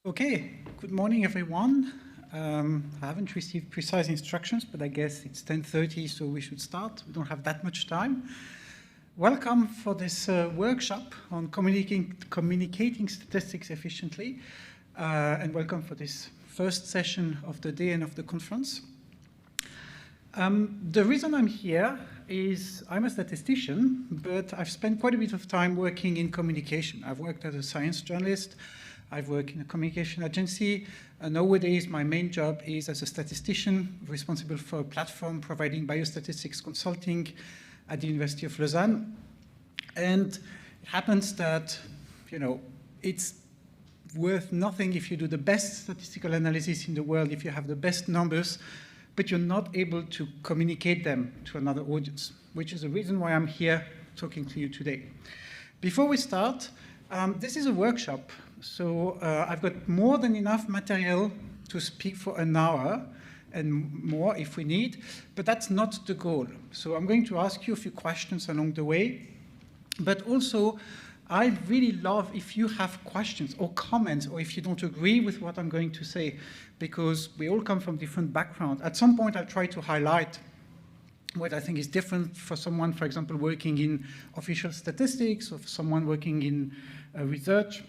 Okay, good morning everyone. I haven't received precise instructions, but I guess it's 10:30, so we should start. We don't have that much time. Welcome for this workshop on communicating statistics efficiently, and welcome for this first session of the day and of the conference. The reason I'm here is I'm a statistician, but I've spent quite a bit of time working in communication. I've worked as a science journalist. I've worked in a communication agency. Nowadays, my main job is as a statistician responsible for a platform providing biostatistics consulting at the University of Lausanne. And it happens that, it's worth nothing if you do the best statistical analysis in the world, if you have the best numbers, but you're not able to communicate them to another audience, which is the reason why I'm here talking to you today. Before we start, this is a workshop. So I've got more than enough material to speak for an hour and more if we need, but that's not the goal. So I'm going to ask you a few questions along the way, but also I'd really love if you have questions or comments, or if you don't agree with what I'm going to say, because we all come from different backgrounds. At some point I'll try to highlight what I think is different for someone, for example, working in official statistics, or for someone working in research.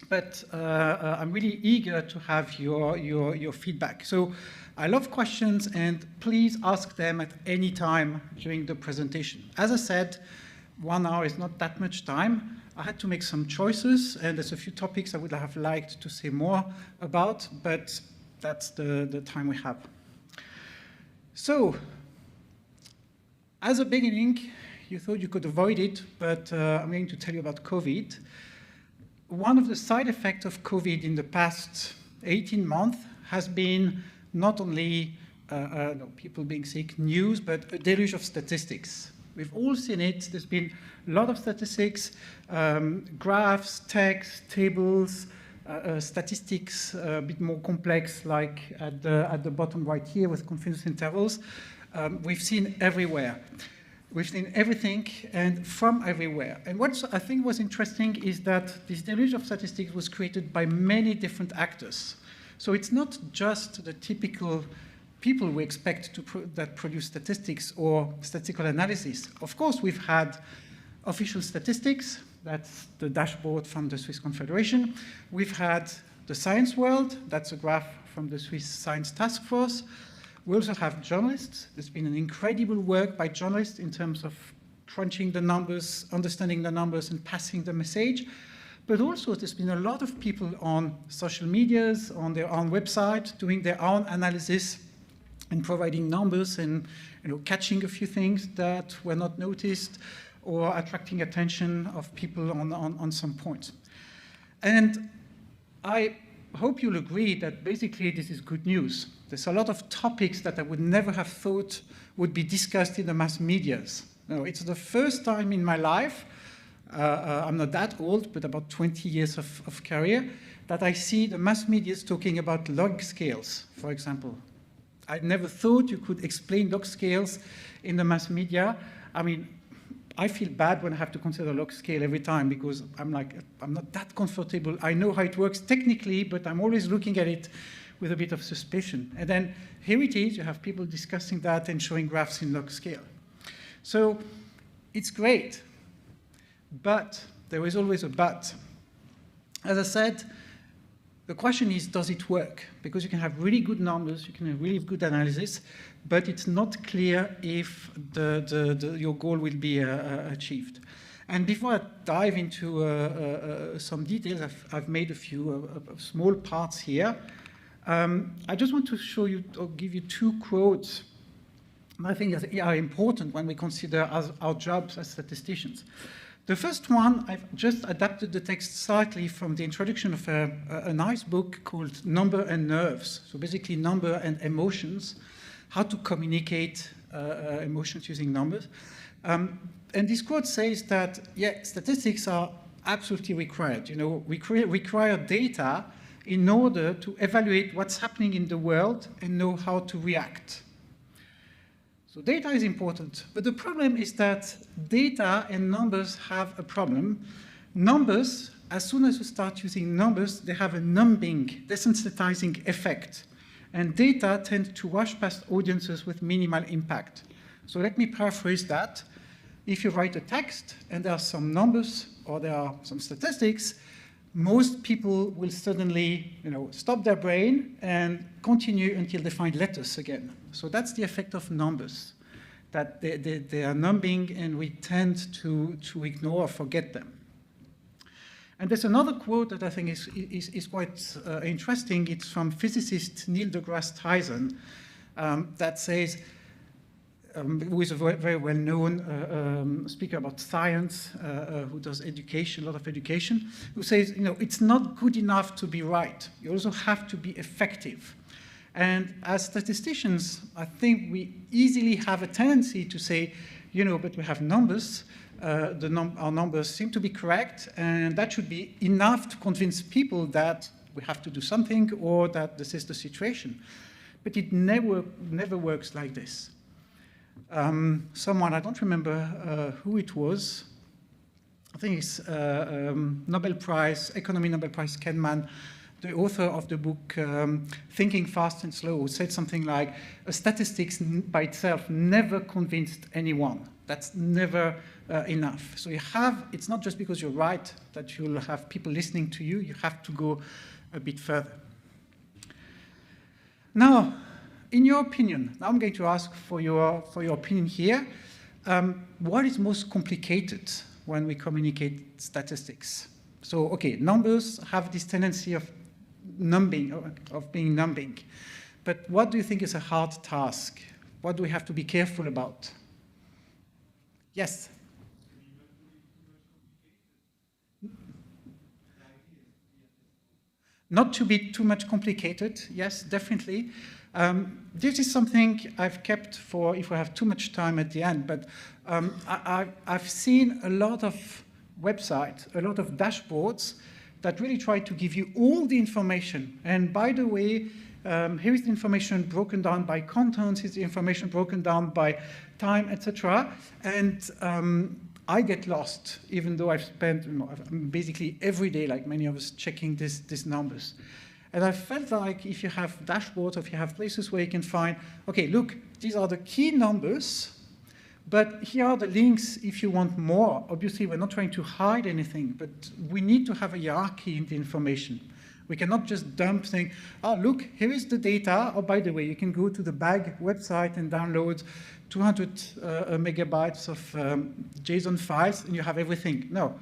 But I'm really eager to have your feedback. So I love questions, and please ask them at any time during the presentation. As I said, 1 hour is not that much time. I had to make some choices, and there's a few topics I would have liked to say more about, but that's the time we have. So, as a beginning, you thought you could avoid it, but I'm going to tell you about COVID. One of the side effects of COVID in the past 18 months has been not only people being sick, news, but a deluge of statistics. We've all seen it. There's been a lot of statistics, graphs, text, tables, statistics a bit more complex, like at the bottom right here with confidence intervals. We've seen everywhere. We've seen everything and from everywhere. And what I think was interesting is that this deluge of statistics was created by many different actors. So it's not just the typical people we expect that produce statistics or statistical analysis. Of course, we've had official statistics. That's the dashboard from the Swiss Confederation. We've had the science world. That's a graph from the Swiss Science Task Force. We also have journalists. There's been an incredible work by journalists in terms of crunching the numbers, understanding the numbers, and passing the message. But also, there's been a lot of people on social medias, on their own website, doing their own analysis and providing numbers and catching a few things that were not noticed or attracting attention of people on some points. And I hope you'll agree that basically this is good news. There's a lot of topics that I would never have thought would be discussed in the mass medias. It's the first time in my life, I'm not that old, but about 20 years of career, that I see the mass medias talking about log scales, for example. I never thought you could explain log scales in the mass media. I mean, I feel bad when I have to consider log scale every time, because I'm not that comfortable. I know how it works technically, but I'm always looking at it with a bit of suspicion. And then here it is, you have people discussing that and showing graphs in log scale. So it's great, but there is always a but. As I said, the question is, does it work? Because you can have really good numbers, you can have really good analysis, but it's not clear if your goal will be achieved. And before I dive into some details, I've made a few small parts here. I just want to show you or give you two quotes I think are important when we consider our jobs as statisticians. The first one, I've just adapted the text slightly from the introduction of a nice book called Number and Nerves. So basically number and emotions, how to communicate emotions using numbers. And this quote says that, yeah, statistics are absolutely required. We require data in order to evaluate what's happening in the world and know how to react. So data is important, but the problem is that data and numbers have a problem. Numbers as soon as you start using numbers, they have a numbing, desensitizing effect. And data tend to wash past audiences with minimal impact. So let me paraphrase that. If you write a text and there are some numbers or there are some statistics, most people will suddenly stop their brain and continue until they find letters again. So that's the effect of numbers, that they are numbing and we tend to ignore or forget them. And there's another quote that I think is quite interesting. It's from physicist Neil deGrasse Tyson that says, who is a very well-known speaker about science, who does education, a lot of education, who says, it's not good enough to be right. You also have to be effective. And as statisticians, I think we easily have a tendency to say, but we have numbers. Our numbers seem to be correct, and that should be enough to convince people that we have to do something or that this is the situation. But it never works like this. Someone, I don't remember who it was, I think it's Nobel Prize, Economy Nobel Prize Kahneman, the author of the book Thinking Fast and Slow, said something like, a statistics by itself never convinced anyone. That's never enough. So it's not just because you're right that you'll have people listening to you, you have to go a bit further. Now, in your opinion, now I'm going to ask for your opinion here, what is most complicated when we communicate statistics? So, okay, numbers have this tendency of being numbing. But what do you think is a hard task? What do we have to be careful about? Yes? Not to be too much complicated, yes, definitely. This is something I've kept for if we have too much time at the end, but I've seen a lot of websites, a lot of dashboards that really try to give you all the information. And by the way, here is the information broken down by content, here's the information broken down by time, etc. And I get lost, even though I've spent basically every day, like many of us, checking these numbers. And I felt like if you have dashboards, or if you have places where you can find, okay, look, these are the key numbers, but here are the links if you want more. Obviously, we're not trying to hide anything, but we need to have a hierarchy in the information. We cannot just dump things, oh, look, here is the data. Oh, by the way, you can go to the BAG website and download 200 megabytes of JSON files, and you have everything. No.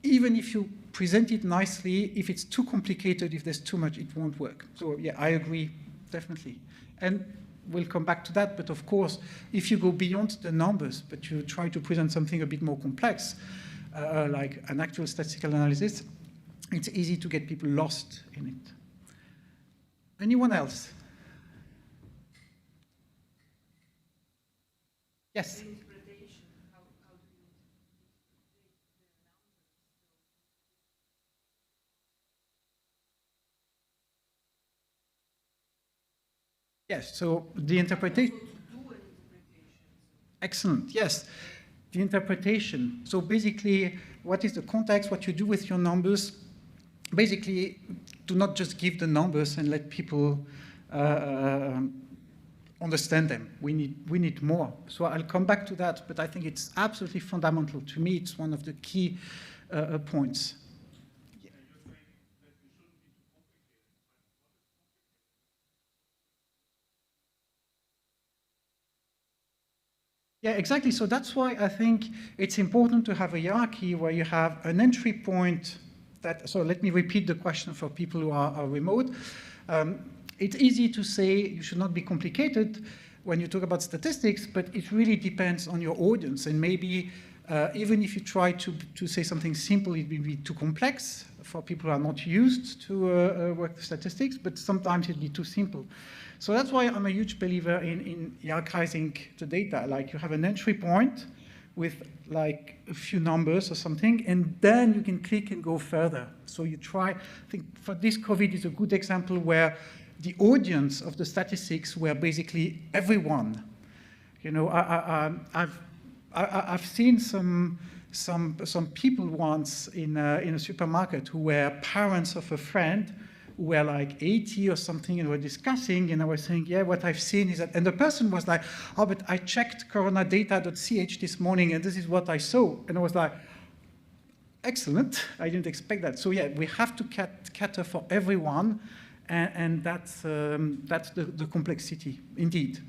Even if you present it nicely, if it's too complicated, if there's too much, it won't work. So yeah, I agree, definitely. And we'll come back to that, but of course, if you go beyond the numbers, but you try to present something a bit more complex, like an actual statistical analysis, it's easy to get people lost in it. Anyone else? Yes? Yes, so the interpretation. Excellent, yes. The interpretation. So basically, what is the context, what you do with your numbers? Basically, do not just give the numbers and let people understand them. We need more. So I'll come back to that, but I think it's absolutely fundamental. To me, it's one of the key points. Yeah, exactly. So that's why I think it's important to have a hierarchy where you have an entry point that, so let me repeat the question for people who are remote. It's easy to say you should not be complicated when you talk about statistics, but it really depends on your audience. And maybe even if you try to say something simple, it will be too complex for people who are not used to work with statistics, but sometimes it'll be too simple. So that's why I'm a huge believer in hierarchizing the data. Like you have an entry point with like a few numbers or something, and then you can click and go further. So you try, I think for this COVID is a good example where the audience of the statistics were basically everyone. You know, I've seen some some people once in a supermarket who were parents of a friend who were like 80 or something and were discussing, and I was saying, yeah, what I've seen is that, and the person was like, oh, but I checked coronadata.ch this morning and this is what I saw. And I was like, excellent, I didn't expect that. So yeah, we have to cater for everyone, and that's the complexity, indeed.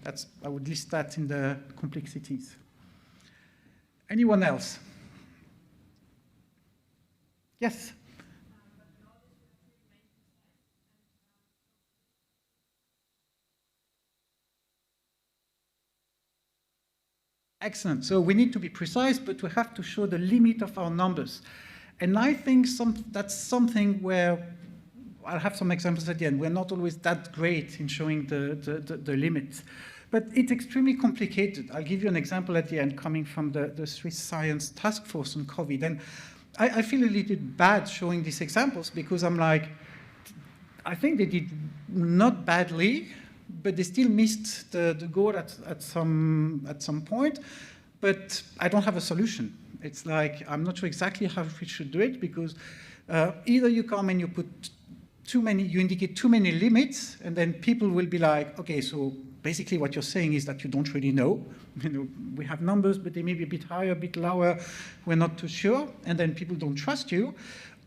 I would list that in the complexities. Anyone else? Yes? Excellent. So we need to be precise, but we have to show the limit of our numbers. And I think that's something where I'll have some examples at the end. We're not always that great in showing the limits. But it's extremely complicated. I'll give you an example at the end coming from the Swiss Science Task Force on COVID. And I feel a little bit bad showing these examples because I'm like, I think they did not badly, but they still missed the goal at some point. But I don't have a solution. It's like, I'm not sure exactly how we should do it because either you come and you put you indicate too many limits, and then people will be like, okay, so basically what you're saying is that you don't really know. You know, we have numbers, but they may be a bit higher, a bit lower. We're not too sure, and then people don't trust you.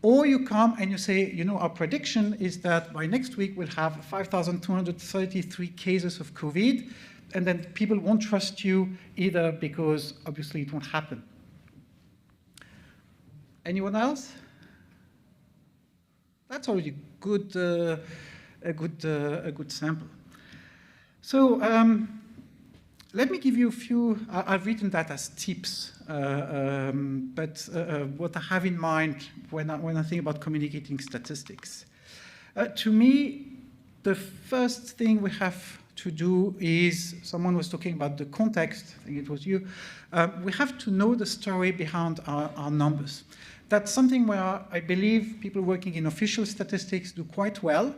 Or you come and you say, you know, our prediction is that by next week we'll have 5,233 cases of COVID, and then people won't trust you either because obviously it won't happen. Anyone else? That's already good, a good sample. So let me give you a few. I've written that as tips, but what I have in mind when I think about communicating statistics. To me, the first thing we have to do is, someone was talking about the context, I think it was you, we have to know the story behind our numbers. That's something where I believe people working in official statistics do quite well,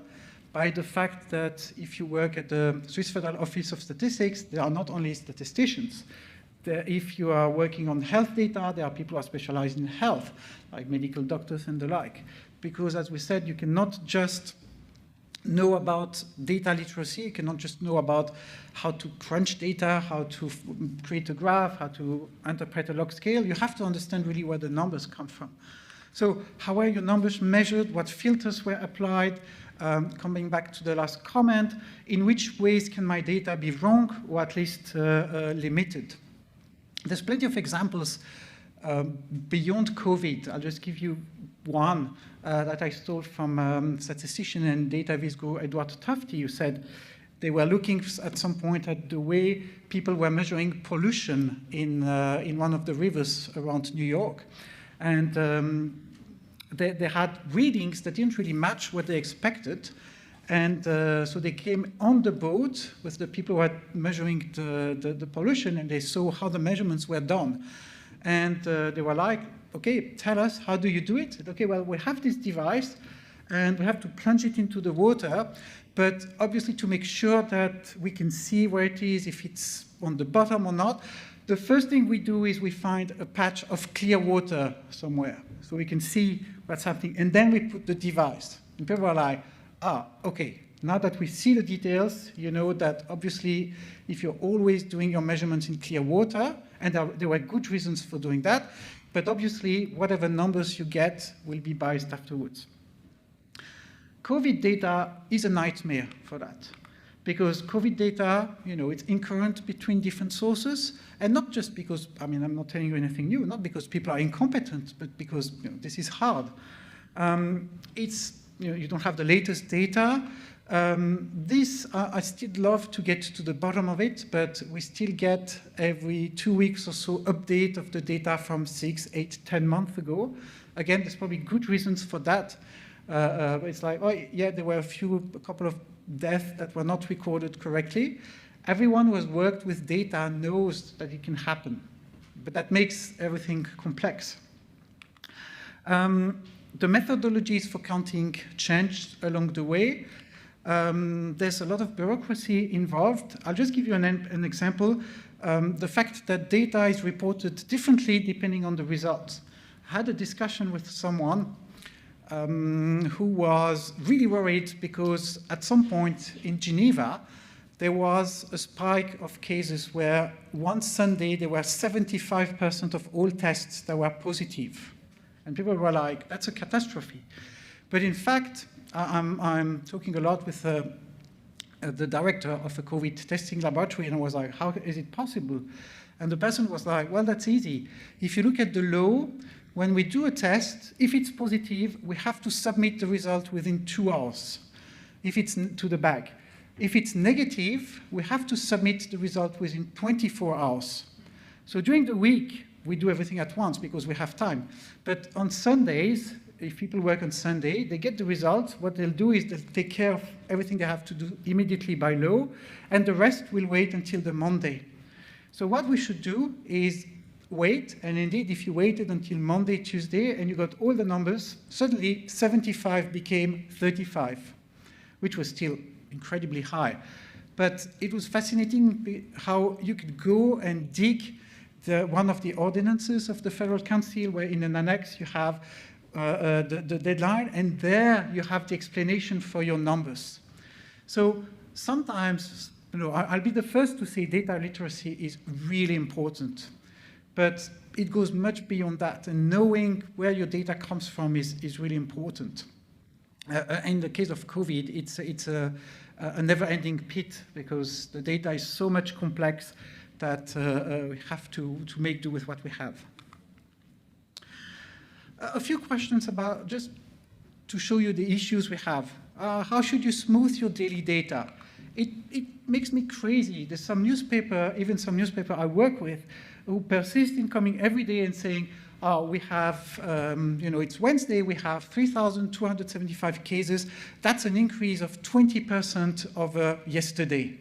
by the fact that if you work at the Swiss Federal Office of Statistics, they are not only statisticians. If you are working on health data, there are people who are specialized in health, like medical doctors and the like. Because as we said, you cannot just know about data literacy, you cannot just know about how to crunch data, how to create a graph, how to interpret a log scale. You have to understand really where the numbers come from. So how are your numbers measured? What filters were applied? Coming back to the last comment, in which ways can my data be wrong or at least limited? There's plenty of examples beyond COVID. I'll just give you one that I stole from statistician and data viz guru Edward Tufte, who said they were looking at some point at the way people were measuring pollution in one of the rivers around New York. And they had readings that didn't really match what they expected. And so they came on the boat with the people who were measuring the pollution, and they saw how the measurements were done. And they were like, okay, tell us, how do you do it? Said, okay, well, we have this device, and we have to plunge it into the water, but obviously to make sure that we can see where it is, if it's on the bottom or not, the first thing we do is we find a patch of clear water somewhere, so we can see what's happening, and then we put the device. And people are like, okay, now that we see the details, you know that obviously if you're always doing your measurements in clear water, and there were good reasons for doing that, but obviously whatever numbers you get will be biased afterwards. COVID data is a nightmare for that, because COVID data, you know, it's incurrent between different sources, and not just because, I mean, I'm not telling you anything new, not because people are incompetent, but because, you know, this is hard. You know, you don't have the latest data. I still love to get to the bottom of it, but we still get every 2 weeks or so update of the data from 6, 8, 10 months ago. Again, there's probably good reasons for that. It's like, oh yeah, there were a couple of deaths that were not recorded correctly. Everyone who has worked with data knows that it can happen, but that makes everything complex. The methodologies for counting changed along the way. There's a lot of bureaucracy involved. I'll just give you an example. the fact that data is reported differently depending on the results. I had a discussion with someone who was really worried because at some point in Geneva, there was a spike of cases where one Sunday there were 75% of all tests that were positive. And people were like, that's a catastrophe. But in fact, I'm talking a lot with the director of a COVID testing laboratory, and I was like, how is it possible? And the person was like, well, that's easy. If you look at the law, when we do a test, if it's positive, we have to submit the result within 2 hours, if it's to the bag. If it's negative, we have to submit the result within 24 hours. So during the week, we do everything at once because we have time. But on Sundays, if people work on Sunday, they get the results. What they'll do is they'll take care of everything they have to do immediately by law, and the rest will wait until the Monday. So what we should do is wait, and indeed, if you waited until Monday, Tuesday, and you got all the numbers, suddenly 75 became 35, which was still incredibly high. But it was fascinating how you could go and dig one of the ordinances of the Federal Council, where in an annex you have the deadline, and there you have the explanation for your numbers. So sometimes, I'll be the first to say data literacy is really important, but it goes much beyond that, and knowing where your data comes from is really important. In the case of COVID, it's a never-ending pit because the data is so much complex that we have to make do with what we have. A few questions about, just to show you the issues we have. How should you smooth your daily data? It makes me crazy. There's some newspaper, even some newspaper I work with, who persist in coming every day and saying, oh, we have, it's Wednesday, we have 3,275 cases. That's an increase of 20% over yesterday.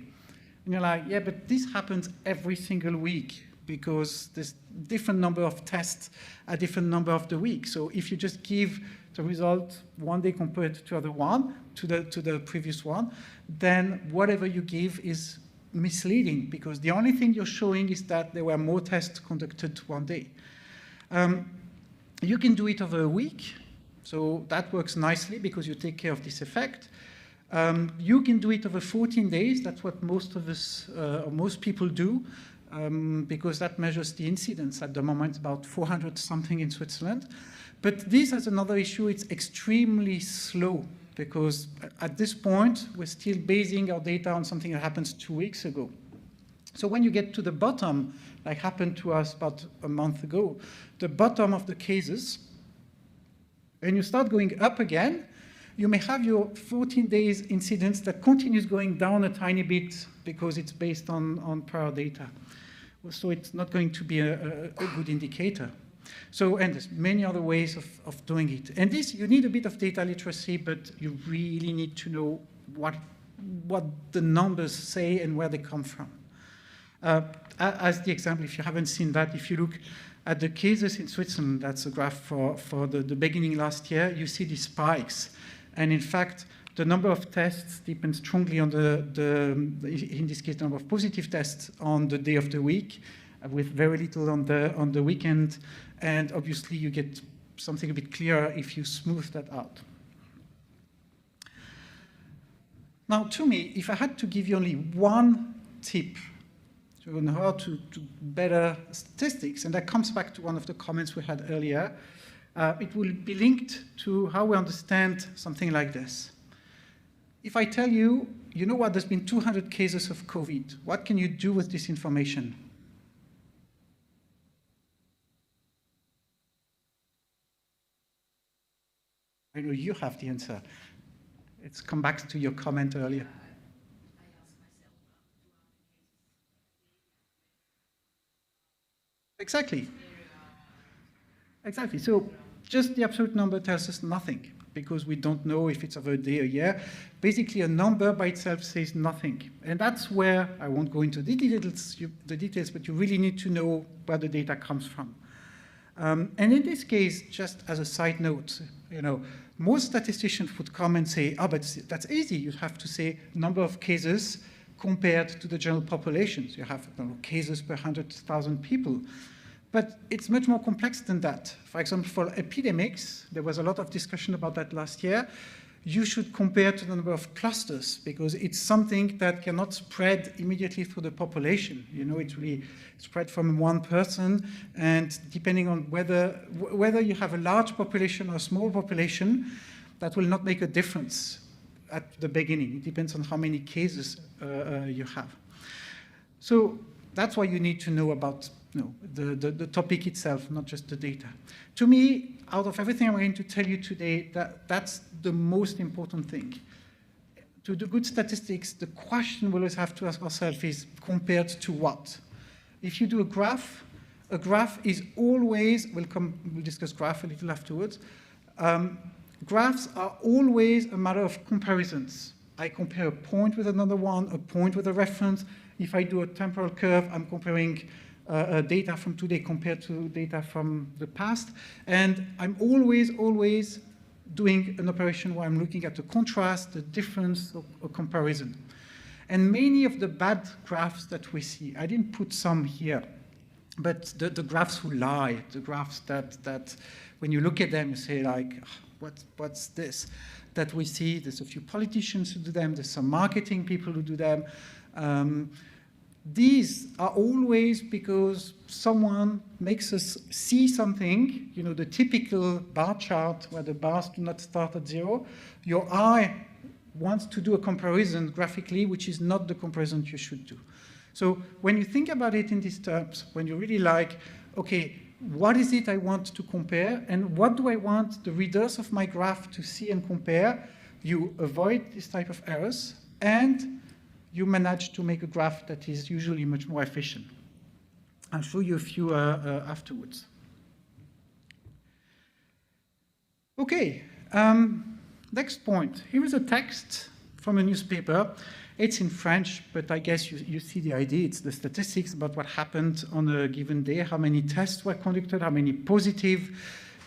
And you're like, yeah, but this happens every single week because there's different number of tests at different number of the week. So if you just give the result one day compared to the previous one, then whatever you give is misleading because the only thing you're showing is that there were more tests conducted one day. You can do it over a week, so that works nicely because you take care of this effect. You can do it over 14 days. That's what most of us, or most people do, because that measures the incidence. At the moment, about 400 something in Switzerland. But this has another issue. It's extremely slow because at this point, we're still basing our data on something that happens 2 weeks ago. So when you get to the bottom, like happened to us about a month ago, the bottom of the cases, and you start going up again, you may have your 14 days incidence that continues going down a tiny bit because it's based on prior data. So it's not going to be a good indicator. So, and there's many other ways of doing it. And this, you need a bit of data literacy, but you really need to know what the numbers say and where they come from. As the example, if you haven't seen that, if you look at the cases in Switzerland, that's a graph for the beginning last year, you see these spikes. And in fact, the number of tests depends strongly on in this case, the number of positive tests on the day of the week, with very little on the weekend. And obviously, you get something a bit clearer if you smooth that out. Now, to me, if I had to give you only one tip on how to do better statistics, and that comes back to one of the comments we had earlier, it will be linked to how we understand something like this. If I tell you, you know what, there's been 200 cases of COVID, what can you do with this information? I know you have the answer. It's come back to your comment earlier. Exactly. Exactly. So just the absolute number tells us nothing because we don't know if it's over a day or a year. Basically, a number by itself says nothing. And that's where I won't go into the details, but you really need to know where the data comes from. And in this case, just as a side note, most statisticians would come and say, oh, but that's easy. You have to say number of cases compared to the general population. So you have cases per 100,000 people. But it's much more complex than that. For example, for epidemics, there was a lot of discussion about that last year. You should compare to the number of clusters because it's something that cannot spread immediately through the population. It really spread from one person, and depending on whether you have a large population or a small population, that will not make a difference at the beginning. It depends on how many cases you have. So that's why you need to know about the topic itself, not just the data. To me, out of everything I'm going to tell you today, that's the most important thing. To do good statistics, the question we always have to ask ourselves is compared to what? If you do a graph is always, we'll discuss graph a little afterwards. Graphs are always a matter of comparisons. I compare a point with another one, a point with a reference. If I do a temporal curve, I'm comparing data from today compared to data from the past. And I'm always doing an operation where I'm looking at the contrast, the difference, or a comparison. And many of the bad graphs that we see, I didn't put some here, but the graphs who lie, the graphs that when you look at them, you say like, what's this? That we see, there's a few politicians who do them, there's some marketing people who do them. These are always because someone makes us see something, the typical bar chart where the bars do not start at 0. Your eye wants to do a comparison graphically, which is not the comparison you should do. So when you think about it in these terms, when you really like, okay, what is it I want to compare, and what do I want the readers of my graph to see and compare, you avoid this type of errors, and you manage to make a graph that is usually much more efficient. I'll show you a few afterwards. Okay, next point. Here is a text from a newspaper. It's in French, but I guess you see the idea. It's the statistics about what happened on a given day, how many tests were conducted, how many positive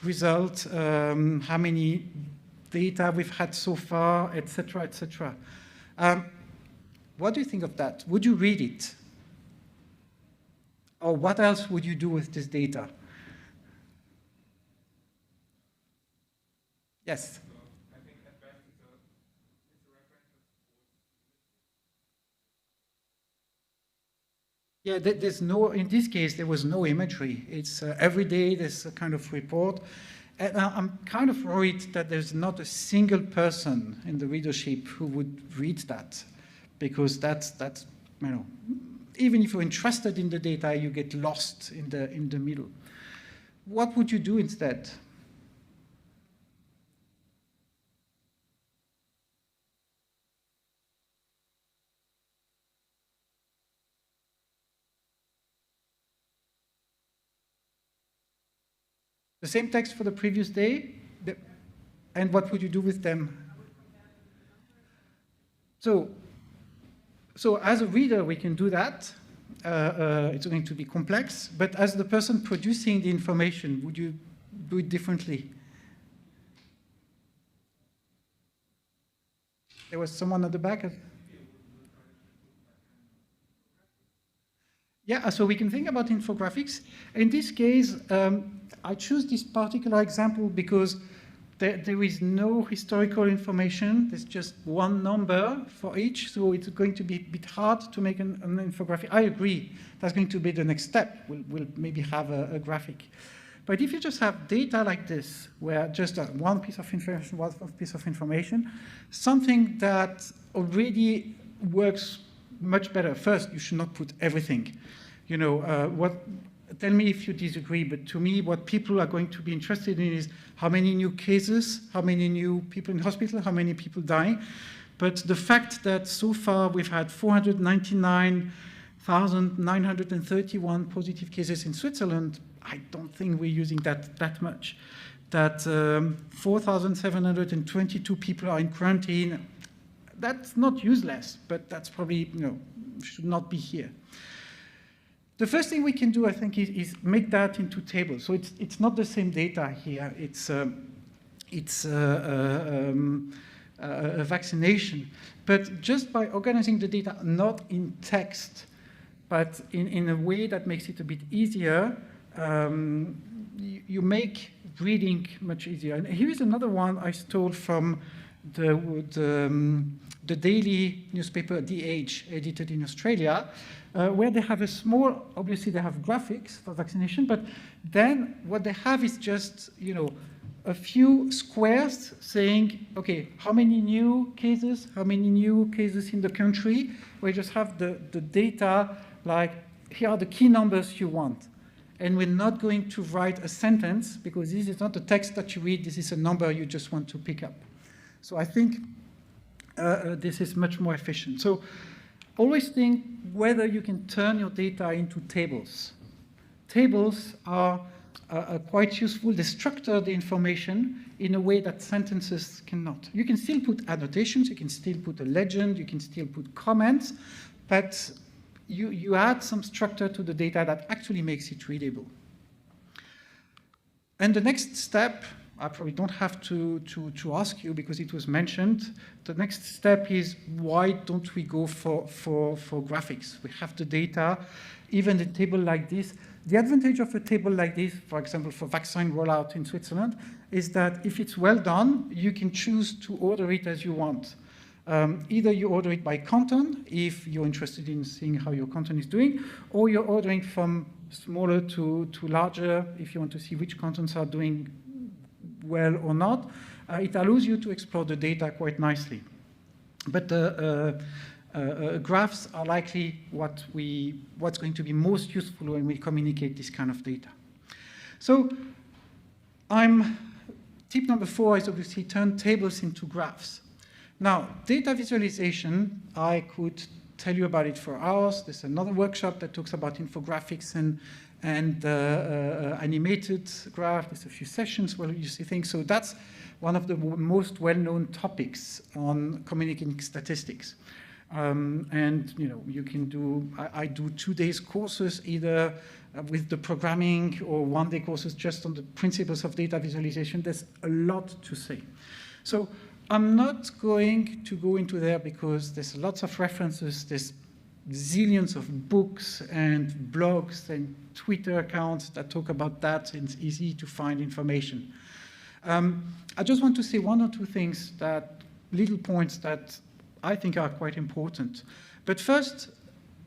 results, how many data we've had so far, etc., etc. What do you think of that? Would you read it? Or what else would you do with this data? Yes? I think at best it's a reference Yeah, there's no, in this case, there was no imagery. It's every day there's a kind of report. And I'm kind of worried that there's not a single person in the readership who would read that. Because that's even if you're interested in the data, you get lost in the middle. What would you do instead? The same text for the previous day, and what would you do with them? So as a reader, we can do that. It's going to be complex. But as the person producing the information, would you do it differently? There was someone at the back. Yeah, so we can think about infographics. In this case, I choose this particular example because there is no historical information. There's just one number for each, so it's going to be a bit hard to make an infographic. I agree. That's going to be the next step. We'll maybe have a graphic. But if you just have data like this, where just one piece of information, something that already works much better. First, you should not put everything. Tell me if you disagree, but to me, what people are going to be interested in is how many new cases, how many new people in hospital, how many people dying. But the fact that so far we've had 499,931 positive cases in Switzerland, I don't think we're using that much. That 4,722 people are in quarantine, that's not useless, but that's probably, should not be here. The first thing we can do, I think, is make that into tables. So vaccination. But just by organizing the data not in text, but in a way that makes it a bit easier, you make reading much easier. And here is another one I stole from the daily newspaper, The Age, edited in Australia, where they have a small, obviously they have graphics for vaccination, but then what they have is just, a few squares saying, okay, how many new cases in the country, where you just have the data, like, here are the key numbers you want. And we're not going to write a sentence, because this is not a text that you read, this is a number you just want to pick up. So I think this is much more efficient. So always think whether you can turn your data into tables. Tables are quite useful. They structure the information in a way that sentences cannot. You can still put annotations, you can still put a legend, you can still put comments, but you add some structure to the data that actually makes it readable. And the next step, I probably don't have to ask you because it was mentioned. The next step is, why don't we go for graphics? We have the data, even a table like this. The advantage of a table like this, for example, for vaccine rollout in Switzerland, is that if it's well done, you can choose to order it as you want. Either you order it by canton, if you're interested in seeing how your canton is doing, or you're ordering from smaller to larger, if you want to see which cantons are doing well or not. It allows you to explore the data quite nicely. But graphs are likely what's going to be most useful when we communicate this kind of data. So tip number 4 is obviously turn tables into graphs. Now, data visualization, I could tell you about it for hours. There's another workshop that talks about infographics and animated graph. There's a few sessions where you see things. So that's one of the most well-known topics on communicating statistics. And you can do, I do 2 days courses either with the programming or 1-day courses just on the principles of data visualization. There's a lot to say. So I'm not going to go into there because there's lots of references. There's zillions of books and blogs and Twitter accounts that talk about that, and it's easy to find information. I just want to say 1 or 2 things, little points that I think are quite important. But first,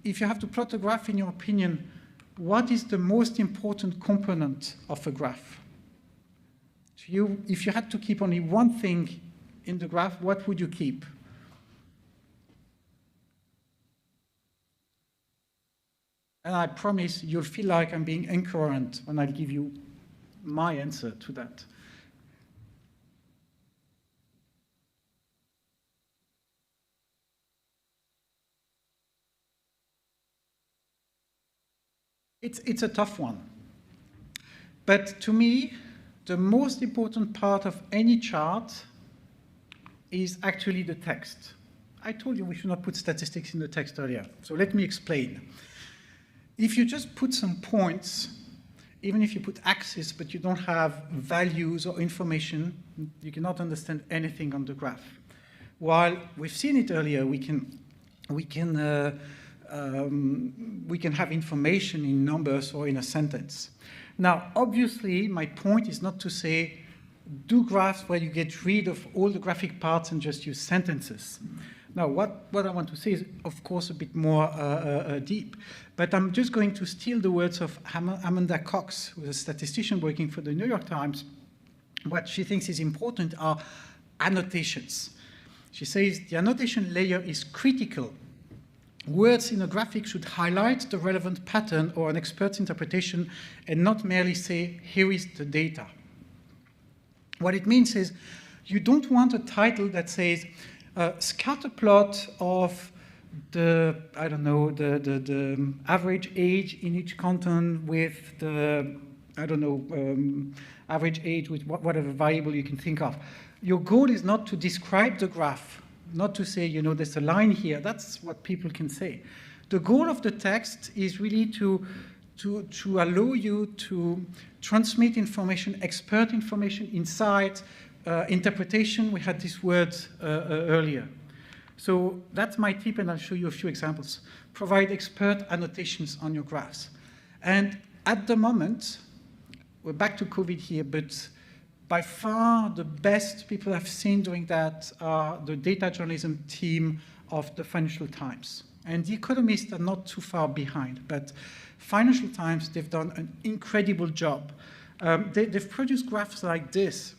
if you have to plot a graph, in your opinion, what is the most important component of a graph? If you had to keep only 1 thing in the graph, what would you keep? And I promise you'll feel like I'm being incoherent when I give you my answer to that. It's a tough one. But to me, the most important part of any chart is actually the text. I told you we should not put statistics in the text earlier, so let me explain. If you just put some points, even if you put axes, but you don't have values or information, you cannot understand anything on the graph. While we've seen it earlier, we can have information in numbers or in a sentence. Now, obviously, my point is not to say do graphs where you get rid of all the graphic parts and just use sentences. Now, what I want to say is, of course, a bit more deep, but I'm just going to steal the words of Amanda Cox, who's a statistician working for the New York Times. What she thinks is important are annotations. She says the annotation layer is critical. Words in a graphic should highlight the relevant pattern or an expert's interpretation and not merely say, here is the data. What it means is you don't want a title that says, scatter plot of the average age in each canton with the, average age with whatever variable you can think of. Your goal is not to describe the graph, not to say, there's a line here. That's what people can say. The goal of the text is really to allow you to transmit information, expert information, insight, interpretation. We had this word earlier. So that's my tip, and I'll show you a few examples. Provide expert annotations on your graphs. And at the moment, we're back to COVID here, but by far the best people I've seen doing that are the data journalism team of the Financial Times. And The Economist are not too far behind, but Financial Times, they've done an incredible job. They've produced graphs like this,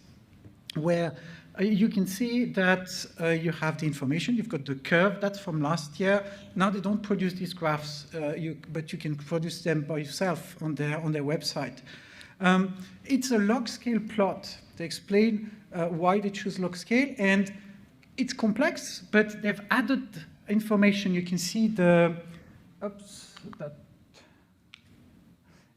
where you can see that you have the information, you've got the curve, that's from last year. Now they don't produce these graphs, but you can produce them by yourself on their website. It's a log scale plot. They explain why they choose log scale, and it's complex, but they've added information. You can see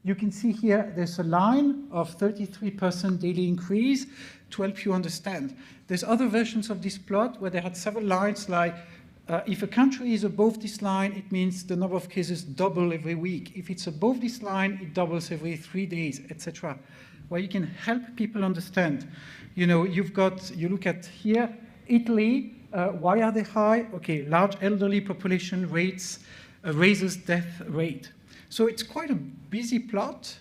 you can see here there's a line of 33% daily increase to help you understand. There's other versions of this plot where they had several lines like if a country is above this line, it means the number of cases double every week. If it's above this line, it doubles every 3 days, etc. Where you can help people understand. You know, you look at here, Italy, why are they high? Okay, large elderly population rates raises death rate. So it's quite a busy plot,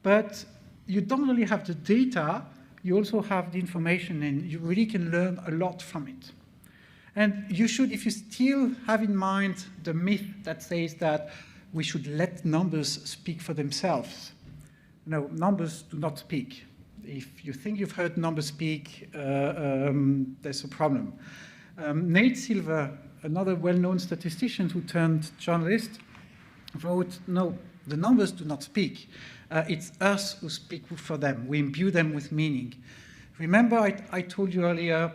but you don't only have the data, you also have the information, and you really can learn a lot from it. And you should, if you still have in mind the myth that says that we should let numbers speak for themselves. No, numbers do not speak. If you think you've heard numbers speak, there's a problem. Nate Silver, another well-known statistician who turned journalist, wrote, no, the numbers do not speak. It's us who speak for them. We imbue them with meaning. Remember I told you earlier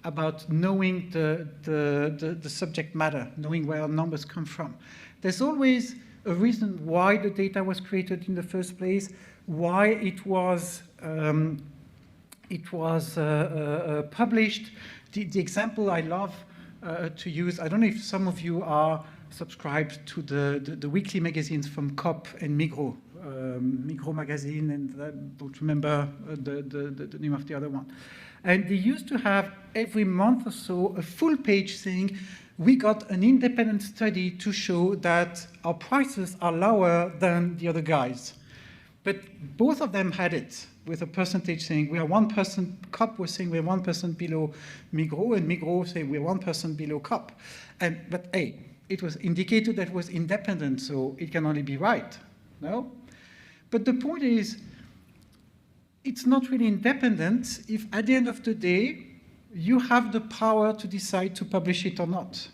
about knowing the subject matter, knowing where numbers come from. There's always a reason why the data was created in the first place, why it was published. The example I love to use, I don't know if some of you are subscribed to the weekly magazines from COP and Migros. Migros magazine, and I don't remember the name of the other one. And they used to have every month or so a full page saying, we got an independent study to show that our prices are lower than the other guys. But both of them had it with a percentage saying we are 1%, COP was saying we're 1% below Migros, and Migros saying we're 1% below COP. But hey, it was indicated that it was independent, so it can only be right, no? But the point is, it's not really independent if at the end of the day, you have the power to decide to publish it or not.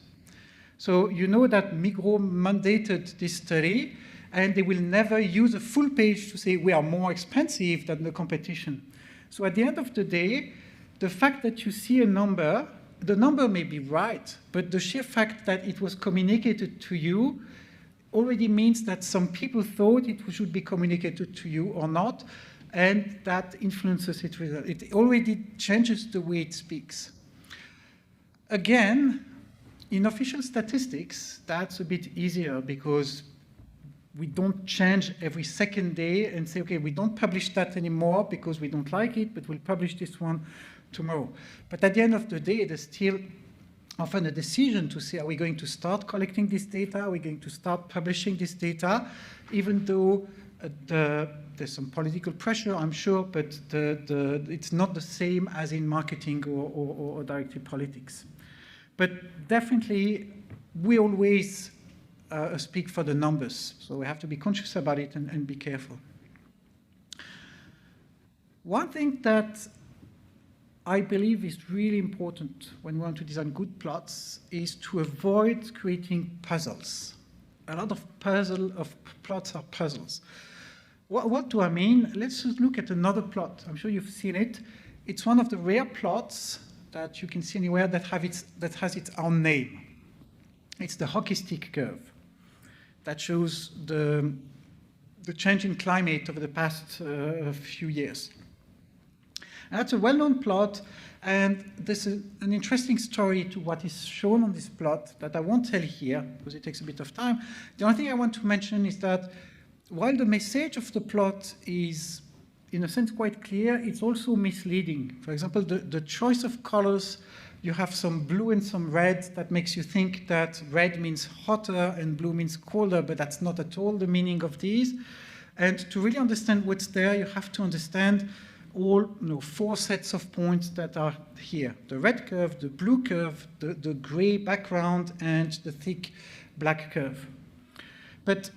So you know that Migros mandated this study, and they will never use a full page to say we are more expensive than the competition. So at the end of the day, the fact that you see a number, the number may be right, but the sheer fact that it was communicated to you already means that some people thought it should be communicated to you or not, and that influences its result. It already changes the way it speaks. Again, in official statistics, that's a bit easier because we don't change every second day and say, okay, we don't publish that anymore because we don't like it, but we'll publish this one tomorrow. But at the end of the day, there's still often a decision to say, are we going to start collecting this data? Are we going to start publishing this data? Even though there's some political pressure, I'm sure, but it's not the same as in marketing or directly politics. But definitely, we always speak for the numbers, so we have to be conscious about it and be careful. One thing that I believe is really important when we want to design good plots is to avoid creating puzzles. A lot of plots are puzzles. What do I mean? Let's just look at another plot. I'm sure you've seen it. It's one of the rare plots that you can see anywhere that has its own name. It's the hockey stick curve that shows the change in climate over the past few years. And that's a well-known plot, and there's an interesting story to what is shown on this plot that I won't tell here because it takes a bit of time. The only thing I want to mention is that while the message of the plot is in a sense, quite clear. It's also misleading. For example, the choice of colors, you have some blue and some red. That makes you think that red means hotter and blue means colder, but that's not at all the meaning of these. And to really understand what's there, you have to understand all 4 sets of points that are here. The red curve, the blue curve, the gray background, and the thick black curve. But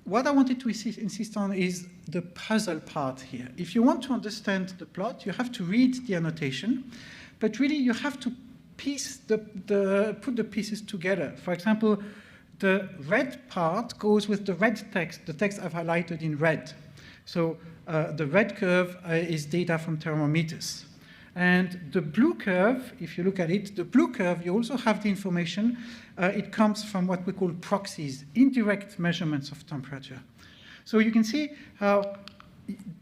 what I wanted to insist on is the puzzle part here. If you want to understand the plot, you have to read the annotation, but really you have to put the pieces together. For example, the red part goes with the red text, the text I've highlighted in red. So the red curve is data from thermometers. And the blue curve, if you look at it, the blue curve, you also have the information. It comes from what we call proxies, indirect measurements of temperature. So you can see how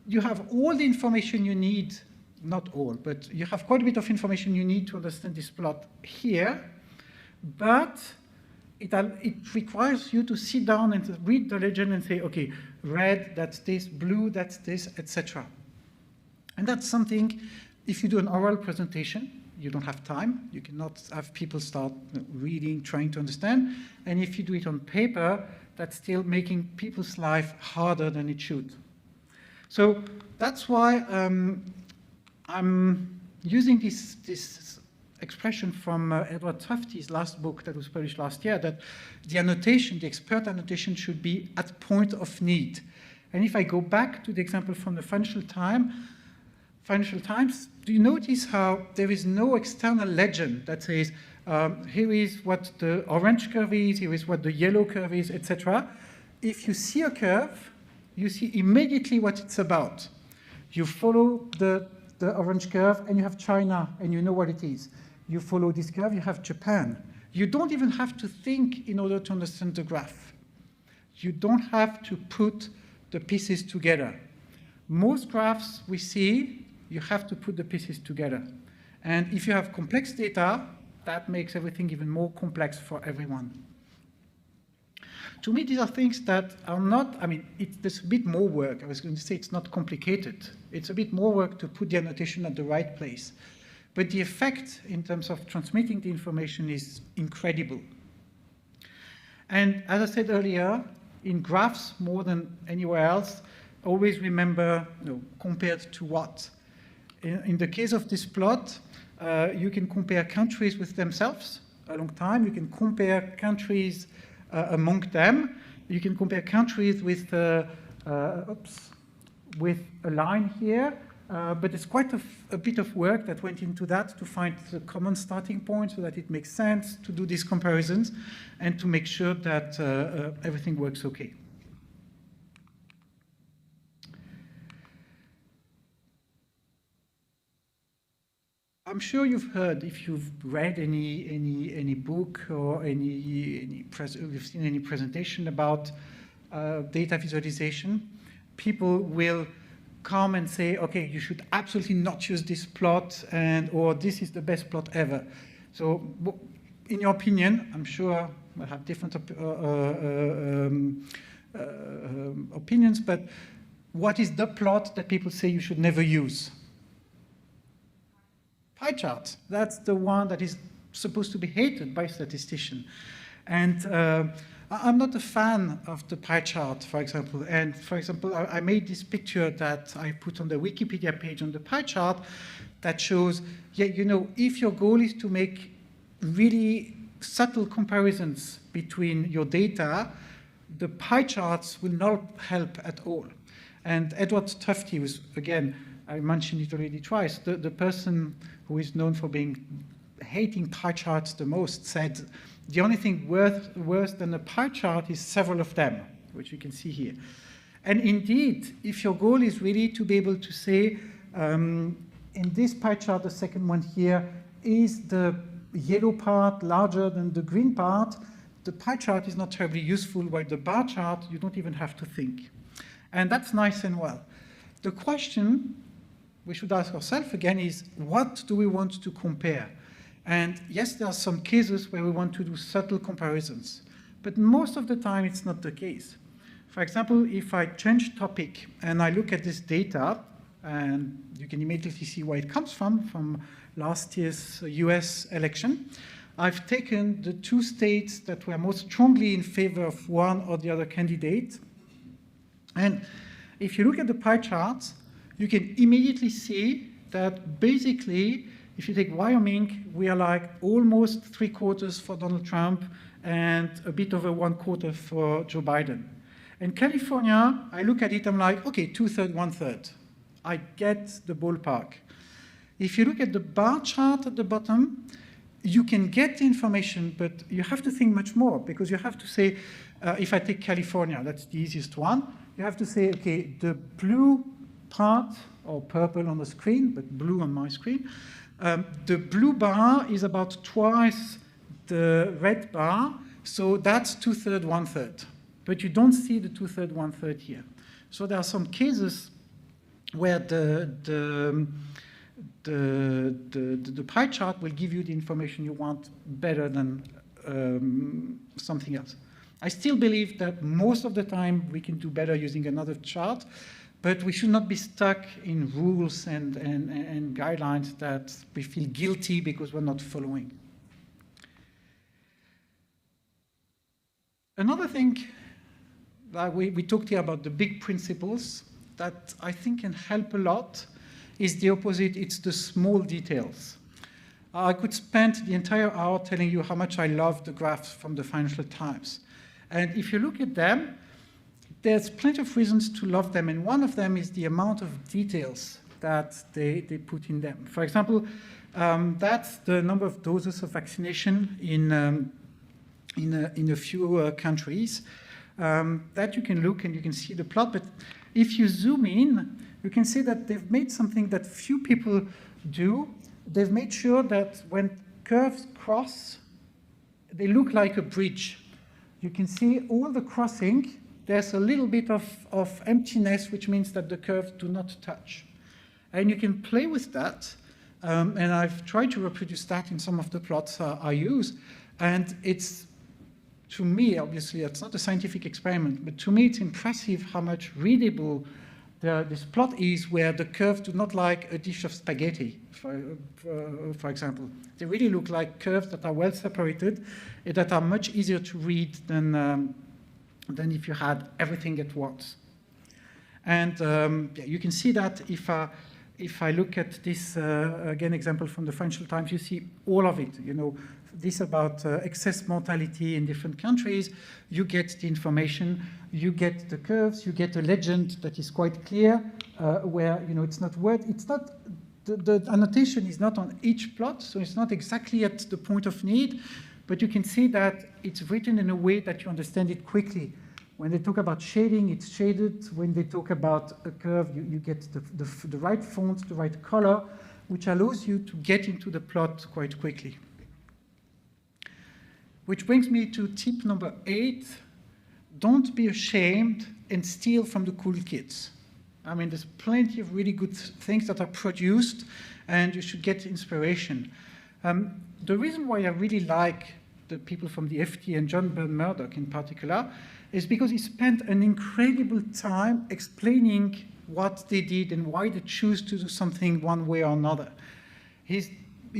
you have all the information you need, not all, but you have quite a bit of information you need to understand this plot here, but it requires you to sit down and read the legend and say, okay, red, that's this, blue, that's this, etc. And that's something, if you do an oral presentation, you don't have time. You cannot have people start reading, trying to understand. And if you do it on paper, that's still making people's life harder than it should. So that's why I'm using this expression from Edward Tufte's last book that was published last year, that the annotation, the expert annotation, should be at point of need. And if I go back to the example from the Financial Times, do you notice how there is no external legend that says, here is what the orange curve is, here is what the yellow curve is, etc. If you see a curve, you see immediately what it's about. You follow the orange curve, and you have China, and you know what it is. You follow this curve, you have Japan. You don't even have to think in order to understand the graph. You don't have to put the pieces together. Most graphs we see, you have to put the pieces together. And if you have complex data, that makes everything even more complex for everyone. To me, these are things that are not, there's a bit more work. I was going to say it's not complicated. It's a bit more work to put the annotation at the right place. But the effect in terms of transmitting the information is incredible. And as I said earlier, in graphs more than anywhere else, always remember, compared to what? In the case of this plot, you can compare countries with themselves a long time. You can compare countries among them. You can compare countries with with a line here. But it's quite a bit of work that went into that to find the common starting point so that it makes sense to do these comparisons and to make sure that everything works okay. I'm sure you've heard, if you've read any book or you've seen any presentation about data visualization, people will come and say, okay, you should absolutely not use this plot, or this is the best plot ever. So in your opinion, I'm sure we'll have different opinions, but what is the plot that people say you should never use? Pie chart. That's the one that is supposed to be hated by statisticians. And I'm not a fan of the pie chart, for example. And for example, I made this picture that I put on the Wikipedia page on the pie chart that shows, if your goal is to make really subtle comparisons between your data, the pie charts will not help at all. And Edward Tufte was, again, I mentioned it already twice, the person who is known for hating pie charts the most, said the only thing worse than a pie chart is several of them, which you can see here. And indeed, if your goal is really to be able to say, in this pie chart, the second one here, is the yellow part larger than the green part, the pie chart is not terribly useful, while the bar chart, you don't even have to think. And that's nice and well. The question we should ask ourselves again is, what do we want to compare? And yes, there are some cases where we want to do subtle comparisons, but most of the time it's not the case. For example, if I change topic and I look at this data, and you can immediately see where it comes from last year's US election. I've taken the two states that were most strongly in favor of one or the other candidate. And if you look at the pie charts, you can immediately see that basically, if you take Wyoming, we are like almost 3/4 for Donald Trump and a bit over 1/4 for Joe Biden. In California, I look at it, I'm like, okay, 2/3, 1/3. I get the ballpark. If you look at the bar chart at the bottom, you can get the information, but you have to think much more, because you have to say, if I take California, that's the easiest one, you have to say, okay, the blue part, or purple on the screen, but blue on my screen, the blue bar is about twice the red bar, so that's 2/3, 1/3. But you don't see the 2/3, 1/3 here. So there are some cases where the pie chart will give you the information you want better than something else. I still believe that most of the time we can do better using another chart, but we should not be stuck in rules and guidelines that we feel guilty because we're not following. Another thing, we talked here about the big principles that I think can help a lot, is the opposite. It's the small details. I could spend the entire hour telling you how much I love the graphs from the Financial Times. And if you look at them, there's plenty of reasons to love them, and one of them is the amount of details that they put in them. For example, that's the number of doses of vaccination in a few countries. That you can look and you can see the plot, but if you zoom in, you can see that they've made something that few people do. They've made sure that when curves cross, they look like a bridge. You can see all the crossing. There's a little bit of emptiness, which means that the curves do not touch. And you can play with that. And I've tried to reproduce that in some of the plots I use. And it's, to me, obviously, it's not a scientific experiment, but to me, it's impressive how much readable this plot is, where the curves do not like a dish of spaghetti, for example. They really look like curves that are well separated, that are much easier to read than if you had everything at once. And yeah, you can see that if I look at this, again, example from the Financial Times, you see all of it. You know, this about excess mortality in different countries. You get the information, you get the curves, you get a legend that is quite clear, where, you know, it's not the annotation is not on each plot, so it's not exactly at the point of need, but you can see that it's written in a way that you understand it quickly. When they talk about shading, it's shaded. When they talk about a curve, you get the right font, the right color, which allows you to get into the plot quite quickly. Which brings me to tip number 8. Don't be ashamed and steal from the cool kids. I mean, there's plenty of really good things that are produced, and you should get inspiration. The reason why I really like the people from the FT and John Murdoch in particular is because he spent an incredible time explaining what they did and why they choose to do something one way or another. He's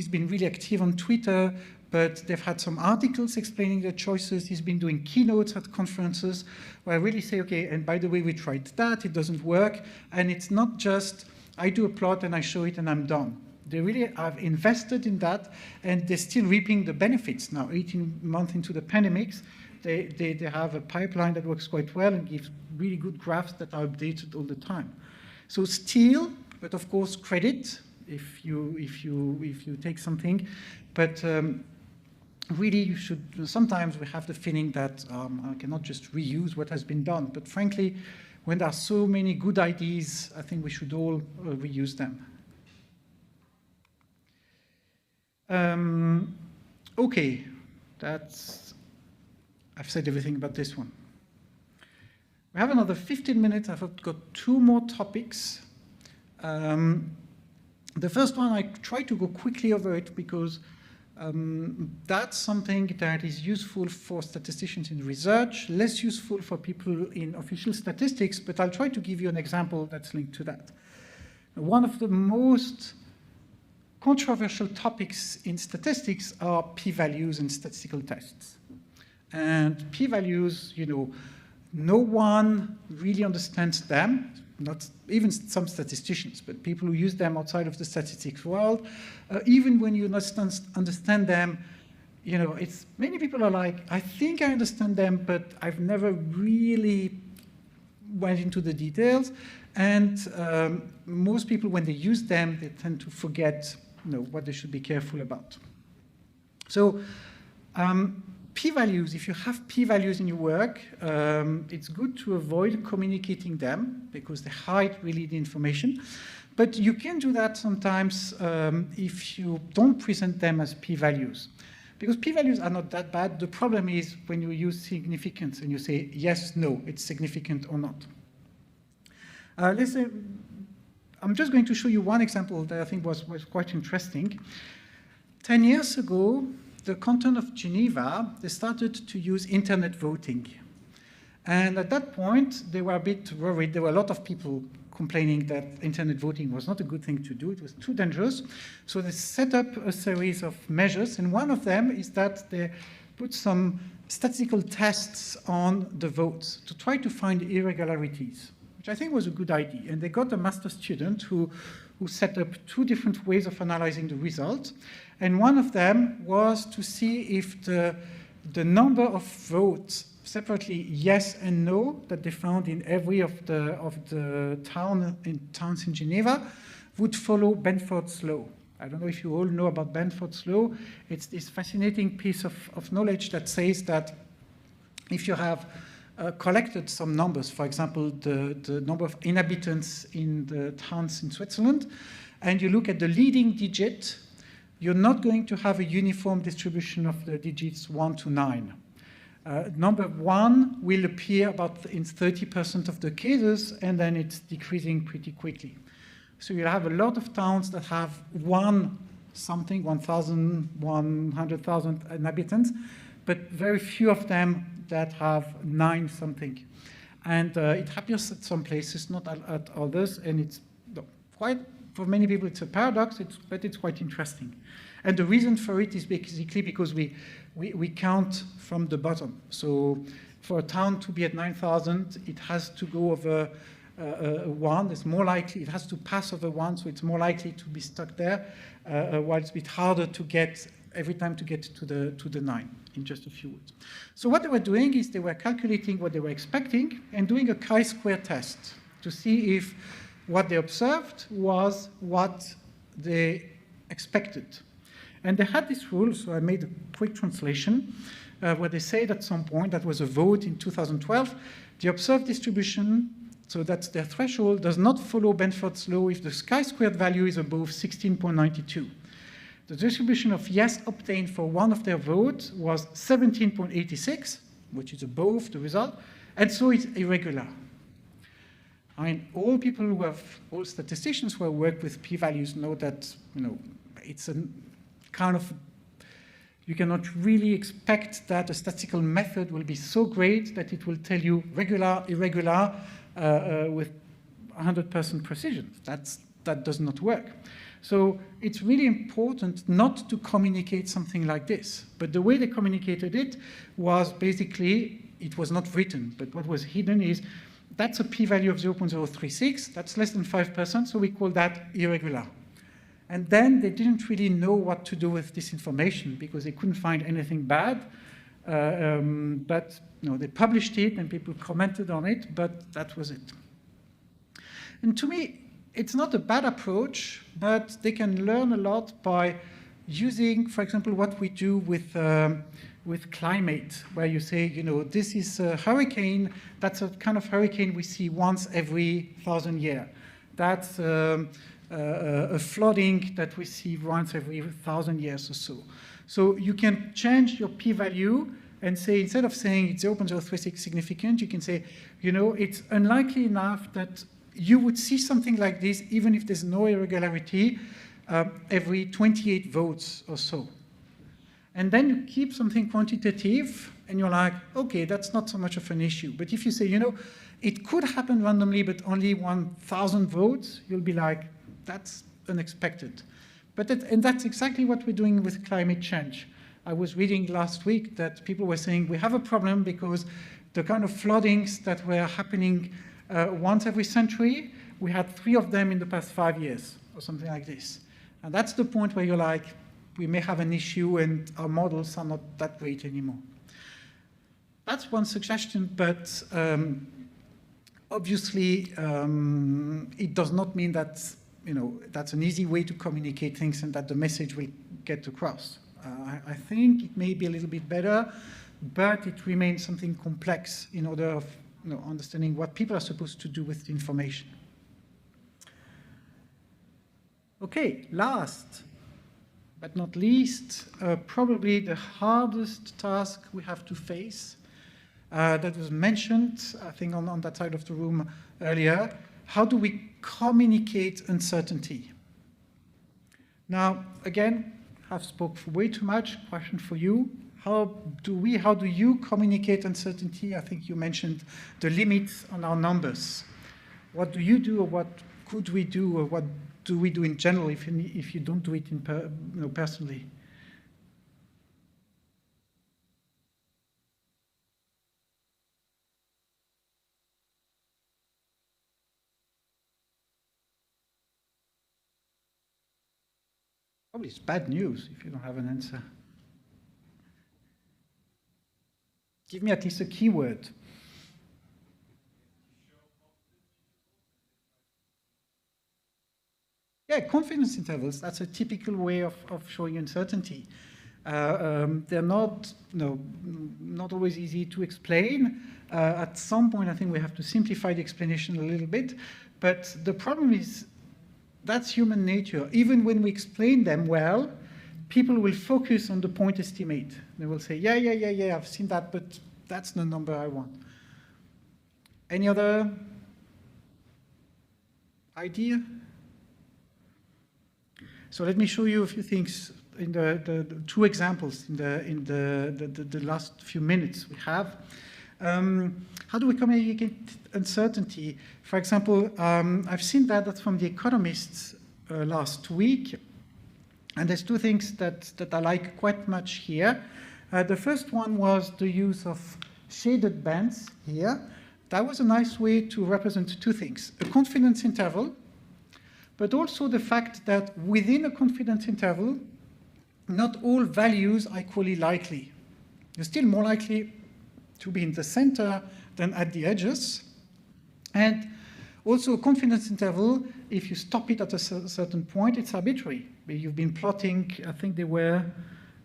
been really active on Twitter, but they've had some articles explaining their choices. He's been doing keynotes at conferences where I really say, okay, and by the way, we tried that, it doesn't work. And it's not just, I do a plot and I show it and I'm done. They really have invested in that, and they're still reaping the benefits now, 18 months into the pandemics. They have a pipeline that works quite well and gives really good graphs that are updated all the time. So steal, but of course credit if you take something. But really, you should. Sometimes we have the feeling that I cannot just reuse what has been done. But frankly, when there are so many good ideas, I think we should all reuse them. Okay, I've said everything about this one. We have another 15 minutes. I've got 2 more topics. The first one, I try to go quickly over it because that's something that is useful for statisticians in research, less useful for people in official statistics, but I'll try to give you an example that's linked to that. One of the most controversial topics in statistics are p-values and statistical tests. And p-values, no one really understands them, not even some statisticians, but people who use them outside of the statistics world. Even when you understand them, many people are like, I think I understand them, but I've never really went into the details. And most people, when they use them, they tend to forget what they should be careful about. So p-values, if you have p-values in your work, it's good to avoid communicating them because they hide really the information. But you can do that sometimes if you don't present them as p-values. Because p-values are not that bad. The problem is when you use significance and you say, yes, no, it's significant or not. Let's say, I'm just going to show you one example that I think was quite interesting. 10 years ago, the canton of Geneva, they started to use internet voting. And at that point, they were a bit worried. There were a lot of people complaining that internet voting was not a good thing to do. It was too dangerous. So they set up a series of measures. And one of them is that they put some statistical tests on the votes to try to find irregularities, which I think was a good idea. And they got a master student who set up two different ways of analyzing the results. And one of them was to see if the number of votes, separately yes and no, that they found in every of the towns in Geneva, would follow Benford's law. I don't know if you all know about Benford's law. It's this fascinating piece of knowledge that says that if you have collected some numbers, for example, the number of inhabitants in the towns in Switzerland, and you look at the leading digit, you're not going to have a uniform distribution of the digits 1 to 9. Number 1 will appear about in 30% of the cases, and then it's decreasing pretty quickly. So you'll have a lot of towns that have 1,000, 100,000 inhabitants, but very few of them that have 9 something. And it happens at some places, not at others, and it's quite, for many people it's a paradox, but it's quite interesting. And the reason for it is basically because we count from the bottom. So for a town to be at 9,000, it has to go over 1. It's more likely, it has to pass over 1, so it's more likely to be stuck there, while it's a bit harder to get, every time to get to the 9 in just a few words. So what they were doing is they were calculating what they were expecting and doing a chi-square test to see if what they observed was what they expected. And they had this rule, so I made a quick translation, where they said at some point, that was a vote in 2012, the observed distribution, so that's their threshold, does not follow Benford's law if the chi-squared value is above 16.92. The distribution of yes obtained for one of their votes was 17.86, which is above the result, and so it's irregular. I mean, all statisticians who have worked with p-values know that, it's a kind of, you cannot really expect that a statistical method will be so great that it will tell you regular, irregular, with 100% precision. That does not work. So it's really important not to communicate something like this. But the way they communicated it was basically, it was not written, but what was hidden is, that's a p-value of 0.036, that's less than 5%, so we call that irregular. And then they didn't really know what to do with this information because they couldn't find anything bad. But they published it and people commented on it, but that was it. And to me, it's not a bad approach, but they can learn a lot by using, for example, what we do with climate, where you say, this is a hurricane, that's a kind of hurricane we see once every 1,000 years. That's a flooding that we see once every 1,000 years or so. So you can change your p-value and say, instead of saying it's 0.036 significant, you can say, it's unlikely enough that you would see something like this, even if there's no irregularity, every 28 votes or so. And then you keep something quantitative, and you're like, okay, that's not so much of an issue. But if you say, it could happen randomly, but only 1,000 votes, you'll be like, that's unexpected. And that's exactly what we're doing with climate change. I was reading last week that people were saying we have a problem because the kind of floodings that were happening once every century, we had 3 of them in the past 5 years, or something like this. And that's the point where you're like, we may have an issue and our models are not that great anymore. That's one suggestion, but obviously it does not mean that that's an easy way to communicate things and that the message will get across. I think it may be a little bit better, but it remains something complex in order of understanding what people are supposed to do with the information. Okay, last but not least, probably the hardest task we have to face that was mentioned, I think, on that side of the room earlier. How do we communicate uncertainty? Now, again, I've spoke way too much. Question for you. How do you communicate uncertainty? I think you mentioned the limits on our numbers. What do you do, or what could we do, or what do we do in general if you don't do it personally? Probably it's bad news if you don't have an answer. Give me at least a keyword. Yeah, confidence intervals, that's a typical way of showing uncertainty. They're not always easy to explain. At some point, I think we have to simplify the explanation a little bit. But the problem is, that's human nature. Even when we explain them well, people will focus on the point estimate. They will say, yeah, I've seen that, but that's the number I want. Any other idea? So let me show you a few things in the 2 examples in the last few minutes we have. How do we communicate uncertainty? For example, I've seen that's from The Economist last week, and there's 2 things that I like quite much here. The first one was the use of shaded bands here. That was a nice way to represent 2 things: a confidence interval, but also the fact that within a confidence interval, not all values are equally likely. You're still more likely to be in the center than at the edges. And also a confidence interval, if you stop it at a certain point, it's arbitrary. You've been plotting, I think they were,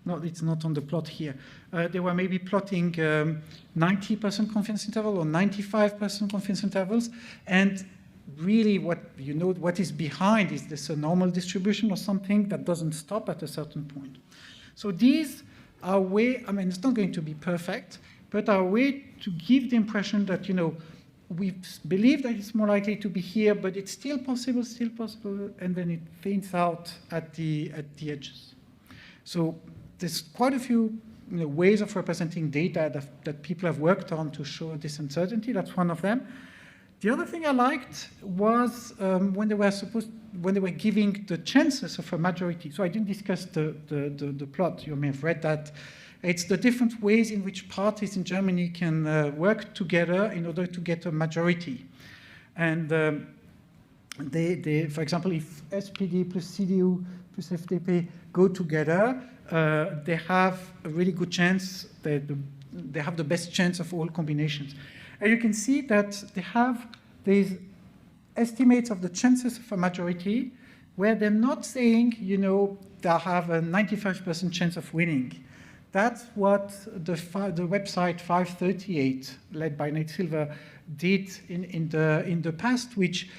no, it's not on the plot here. They were maybe plotting 90% confidence interval or 95% confidence intervals. And really what is behind, is this a normal distribution or something that doesn't stop at a certain point? So these are it's not going to be perfect, but are a way to give the impression that, we believe that it's more likely to be here, but it's still possible, and then it fades out at the edges. So there's quite a few ways of representing data that people have worked on to show this uncertainty. That's one of them. The other thing I liked was when they were giving the chances of a majority. So I didn't discuss the plot. You may have read that. It's the different ways in which parties in Germany can work together in order to get a majority. And they, for example, if SPD plus CDU plus FDP go together, they have a really good chance. They have the best chance of all combinations. And you can see that they have these estimates of the chances of a majority where they're not saying, they have a 95% chance of winning. That's what the website 538, led by Nate Silver, did in the past, which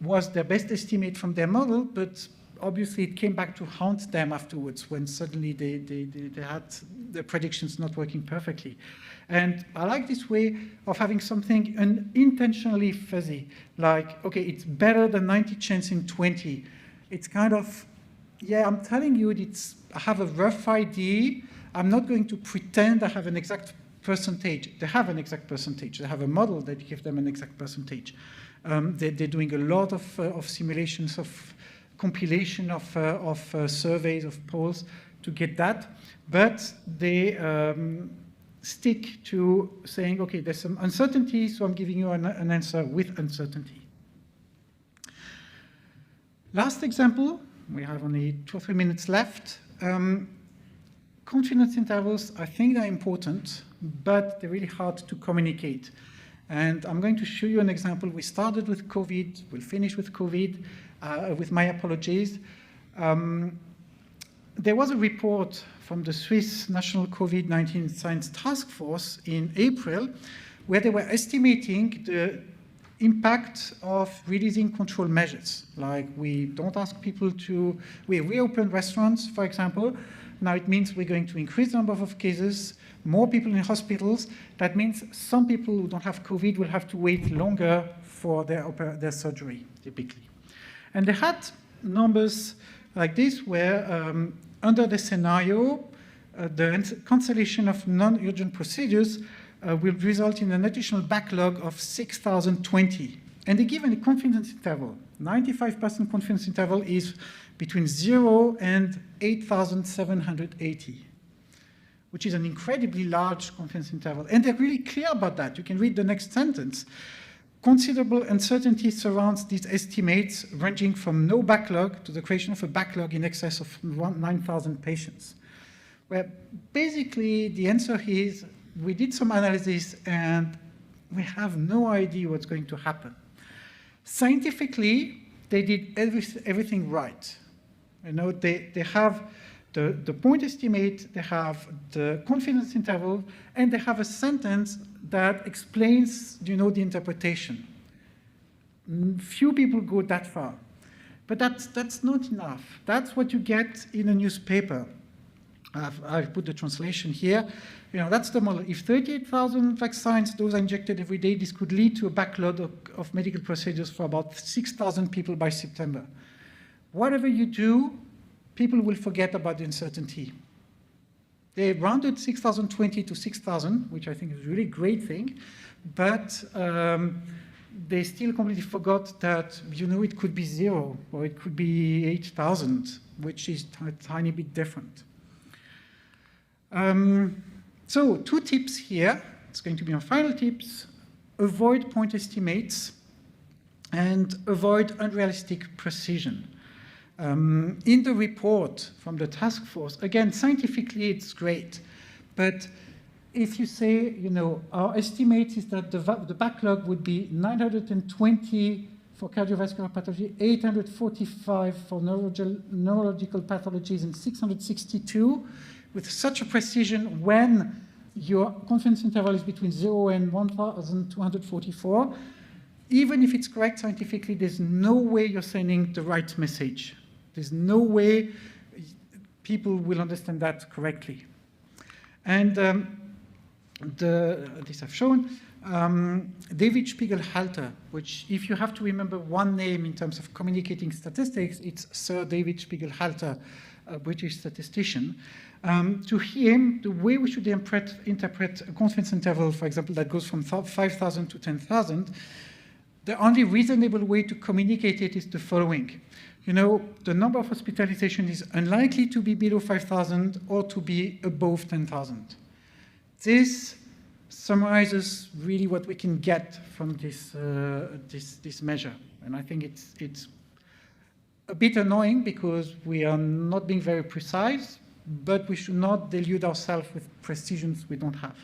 was their best estimate from their model, but obviously it came back to haunt them afterwards when suddenly they had the predictions not working perfectly. And I like this way of having something unintentionally fuzzy, like, okay, it's better than 90 chance in 20. It's kind of, yeah, I'm telling you, I have a rough idea. I'm not going to pretend I have an exact percentage. They have an exact percentage. They have a model that gives them an exact percentage. They're doing a lot of simulations of compilation of surveys, of polls to get that, but they stick to saying, okay, there's some uncertainty, so I'm giving you an answer with uncertainty. Last example, we have only 2 or 3 minutes left. Confidence intervals, I think they're important, but they're really hard to communicate. And I'm going to show you an example. We started with COVID, we'll finish with COVID, with my apologies. There was a report from the Swiss National COVID-19 Science Task Force in April, where they were estimating the impact of releasing control measures. Like we don't ask people to, we reopen restaurants, for example. Now it means we're going to increase the number of cases, more people in hospitals. That means some people who don't have COVID will have to wait longer for their surgery, typically. And they had numbers like this where under the scenario, the cancellation of non-urgent procedures will result in an additional backlog of 6,020. And they give a confidence interval. 95% confidence interval is between 0 and 8,780, which is an incredibly large confidence interval. And they're really clear about that. You can read the next sentence. Considerable uncertainty surrounds these estimates, ranging from no backlog to the creation of a backlog in excess of 9,000 patients. Where basically the answer is, we did some analysis and we have no idea what's going to happen. Scientifically, they did everything right. You know, they have the point estimate, they have the confidence interval, and they have a sentence that explains, you know, the interpretation. Few people go that far. But that's not enough. That's what you get in a newspaper. I've put the translation here. You know, that's the model. If 38,000 vaccines, those are injected every day, this could lead to a backlog of medical procedures for about 6,000 people by September. Whatever you do, people will forget about the uncertainty. They rounded 6,020 to 6,000, which I think is a really great thing, but they still completely forgot that, you know, it could be 0 or it could be 8,000, which is a tiny bit different. So 2 tips here. It's going to be our final tips. Avoid point estimates and avoid unrealistic precision. In the report from the task force, again, scientifically it's great, but if you say, you know, our estimate is that the backlog would be 920 for cardiovascular pathology, 845 for neurological pathologies, and 662, with such a precision when your confidence interval is between 0 and 1,244, even if it's correct scientifically, there's no way you're sending the right message. There's no way people will understand that correctly. And this I've shown. David Spiegelhalter, which if you have to remember one name in terms of communicating statistics, it's Sir David Spiegelhalter, a British statistician. To him, the way we should interpret a confidence interval, for example, that goes from 5,000 to 10,000, the only reasonable way to communicate it is the following. You know, the number of hospitalization is unlikely to be below 5,000 or to be above 10,000. This summarizes really what we can get from this, this measure. And I think it's a bit annoying because we are not being very precise, but we should not delude ourselves with precisions we don't have.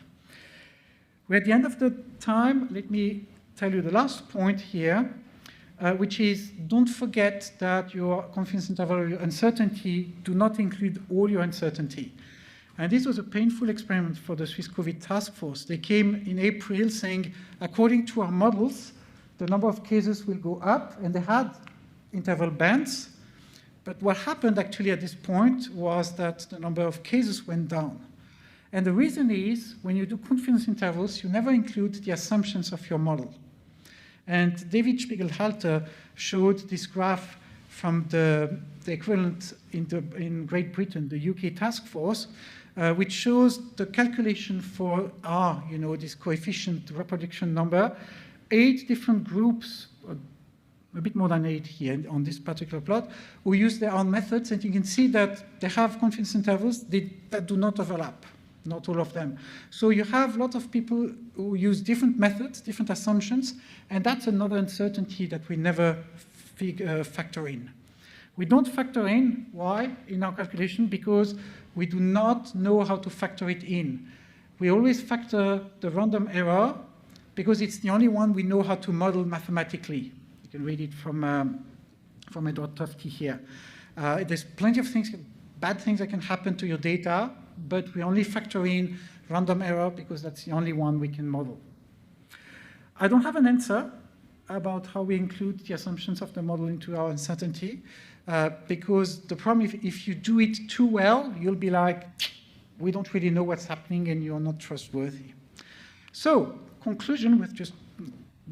We're at the end of the time. Let me tell you the last point here, which is don't forget that your confidence interval or your uncertainty do not include all your uncertainty. And this was a painful experiment for the Swiss COVID task force. They came in April saying, according to our models, the number of cases will go up, and they had interval bands. But what happened actually at this point was that the number of cases went down. And the reason is, when you do confidence intervals, you never include the assumptions of your model. And David Spiegelhalter showed this graph from the equivalent in Great Britain, the UK task force, which shows the calculation for R, you know, this coefficient reproduction number, 8 different groups, a bit more than 8 here on this particular plot, who use their own methods, and you can see that they have confidence intervals that do not overlap, not all of them. So you have a lot of people who use different methods, different assumptions, and that's another uncertainty that we never factor in. We don't factor in, why, in our calculation? Because we do not know how to factor it in. We always factor the random error because it's the only one we know how to model mathematically. You can read it from Edward Tufte here. There's plenty of things, bad things that can happen to your data, but we only factor in random error because that's the only one we can model. I don't have an answer about how we include the assumptions of the model into our uncertainty, because the problem, if you do it too well, you'll be like, we don't really know what's happening and you're not trustworthy. So, conclusion with just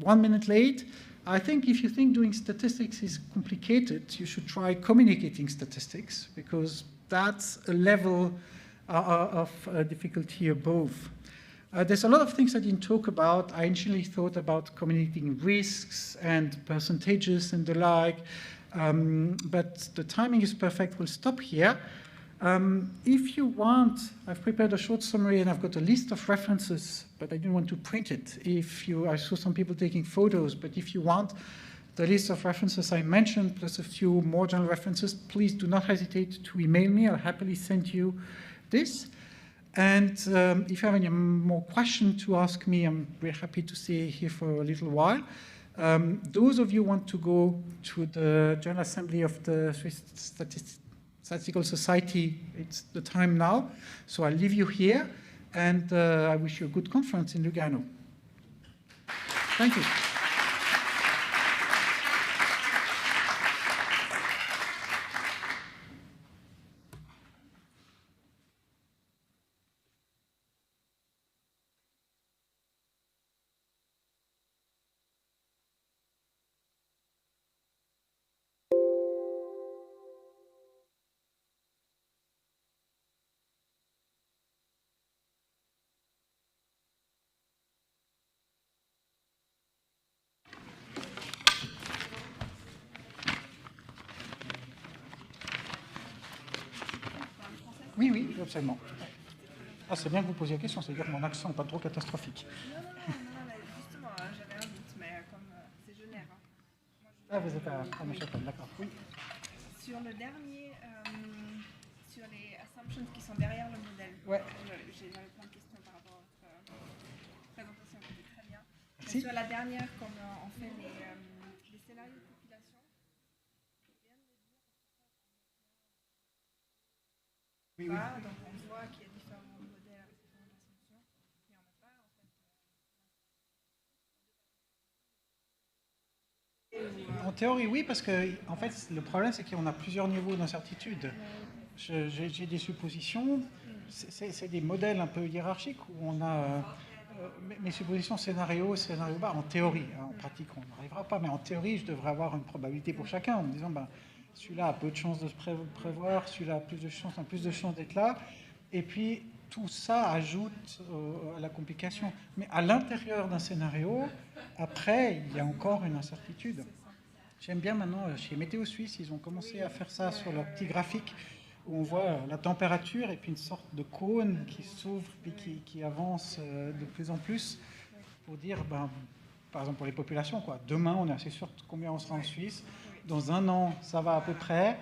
1 minute late, I think if you think doing statistics is complicated, you should try communicating statistics, because that's a level of difficulty above. There's a lot of things I didn't talk about. I initially thought about communicating risks and percentages and the like, but the timing is perfect. We'll stop here. If you want, I've prepared a short summary and I've got a list of references, but I didn't want to print it. I saw some people taking photos, but if you want the list of references I mentioned, plus a few more general references, please do not hesitate to email me. I'll happily send you this. And if you have any more questions to ask me, I'm very happy to stay here for a little while. Those of you who want to go to the General Assembly of the Swiss Statistical Society, it's the time now. So I'll leave you here, and I wish you a good conference in Lugano. Thank you. Oui, oui, absolument. Ah, c'est bien que vous posiez la question, c'est-à-dire que mon accent n'est pas trop catastrophique. Non, mais justement, j'avais un doute, mais comme c'est génère. Ah, vous êtes à Neuchâtel, d'accord. Oui. Sur le dernier, sur les assumptions qui sont derrière le modèle, ouais. J'avais plein de questions par rapport à votre présentation qui était très bien. Merci. Sur la dernière, comme on fait les scénarios de population, oui, oui. Donc on voit qu'il y a différents modèles avec différentes assumptions, et on n'a pas en fait. En théorie, oui, parce que en fait, le problème, c'est qu'on a plusieurs niveaux d'incertitude. J'ai des suppositions, c'est des modèles un peu hiérarchiques où on a mes suppositions scénario bas, en théorie. Hein, en pratique, on n'arrivera pas, mais en théorie, je devrais avoir une probabilité pour chacun en me disant, ben, celui-là a peu de chances de se prévoir, celui-là a plus de chances d'être là. Et puis, tout ça ajoute à la complication. Mais à l'intérieur d'un scénario, après, il y a encore une incertitude. J'aime bien maintenant, chez Météo Suisse, ils ont commencé à faire ça sur leur petit graphique, où on voit la température et puis une sorte de cône qui s'ouvre et qui avance de plus en plus, pour dire, ben, par exemple pour les populations, quoi. Demain, on est assez sûr de combien on sera en Suisse. Dans 1 an, ça va à peu près.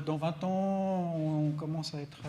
Dans 20 ans, on commence à être